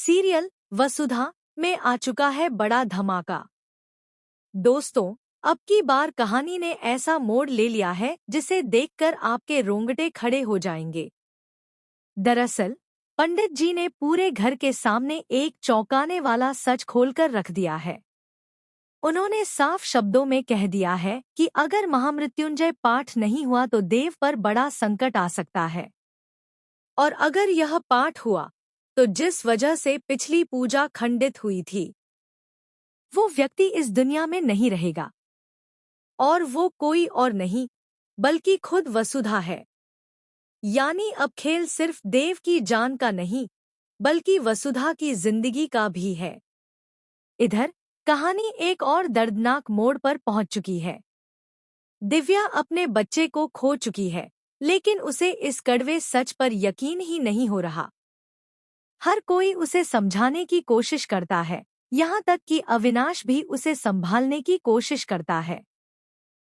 Serial वसुधा में आ चुका है बड़ा धमाका। दोस्तों, अब की बार कहानी ने ऐसा मोड़ ले लिया है जिसे देखकर आपके रोंगटे खड़े हो जाएंगे। दरअसल पंडित जी ने पूरे घर के सामने एक चौंकाने वाला सच खोलकर रख दिया है। उन्होंने साफ शब्दों में कह दिया है कि अगर महामृत्युंजय पाठ नहीं हुआ तो देव पर बड़ा संकट आ सकता है, और अगर यह पाठ हुआ तो जिस वजह से पिछली पूजा खंडित हुई थी, वो व्यक्ति इस दुनिया में नहीं रहेगा। और वो कोई और नहीं बल्कि खुद वसुधा है। यानी अब खेल सिर्फ देव की जान का नहीं बल्कि वसुधा की जिंदगी का भी है। इधर कहानी एक और दर्दनाक मोड़ पर पहुंच चुकी है। दिव्या अपने बच्चे को खो चुकी है, लेकिन उसे इस कड़वे सच पर यकीन ही नहीं हो रहा। हर कोई उसे समझाने की कोशिश करता है, यहाँ तक कि अविनाश भी उसे संभालने की कोशिश करता है।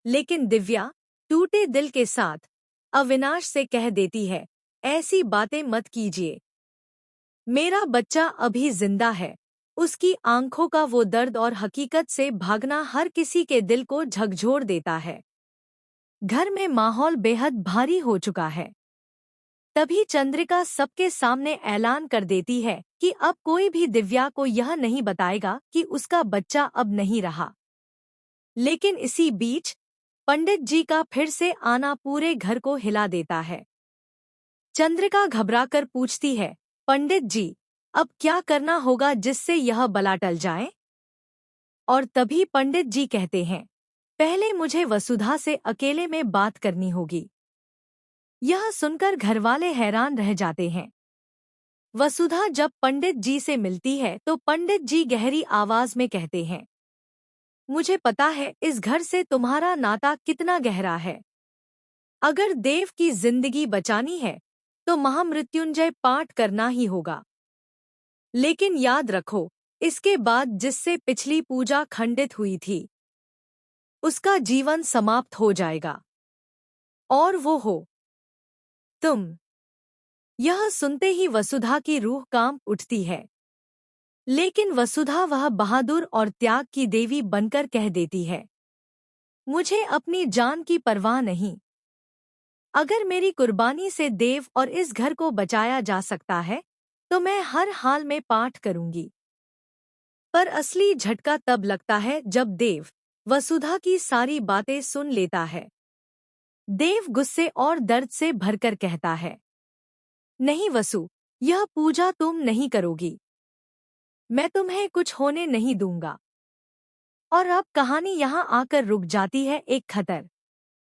लेकिन दिव्या टूटे दिल के साथ अविनाश से कह देती है, ऐसी बातें मत कीजिए। मेरा बच्चा अभी जिंदा है। उसकी आंखों का वो दर्द और हकीकत से भागना हर किसी के दिल को झकझोर देता है। घर में माहौल बेहद भारी हो चुका है। तभी चंद्रिका सबके सामने ऐलान कर देती है कि अब कोई भी दिव्या को यह नहीं बताएगा कि उसका बच्चा अब नहीं रहा। लेकिन इसी बीच पंडित जी का फिर से आना पूरे घर को हिला देता है। चंद्रिका घबराकर पूछती है, पंडित जी, अब क्या करना होगा जिससे यह बला टल जाए? और तभी पंडित जी कहते हैं, पहले मुझे वसुधा से अकेले में बात करनी होगी। यह सुनकर घरवाले हैरान रह जाते हैं। वसुधा जब पंडित जी से मिलती है तो पंडित जी गहरी आवाज में कहते हैं, मुझे पता है इस घर से तुम्हारा नाता कितना गहरा है। अगर देव की जिंदगी बचानी है तो महामृत्युंजय पाठ करना ही होगा। लेकिन याद रखो, इसके बाद जिससे पिछली पूजा खंडित हुई थी, उसका जीवन समाप्त हो जाएगा। और वो हो तुम। यह सुनते ही वसुधा की रूह कांप उठती है। लेकिन वसुधा वह बहादुर और त्याग की देवी बनकर कह देती है, मुझे अपनी जान की परवाह नहीं। अगर मेरी कुर्बानी से देव और इस घर को बचाया जा सकता है तो मैं हर हाल में पाठ करूंगी। पर असली झटका तब लगता है जब देव वसुधा की सारी बातें सुन लेता है। देव गुस्से और दर्द से भरकर कहता है, नहीं वसु, यह पूजा तुम नहीं करोगी। मैं तुम्हें कुछ होने नहीं दूंगा। और अब कहानी यहाँ आकर रुक जाती है एक खतर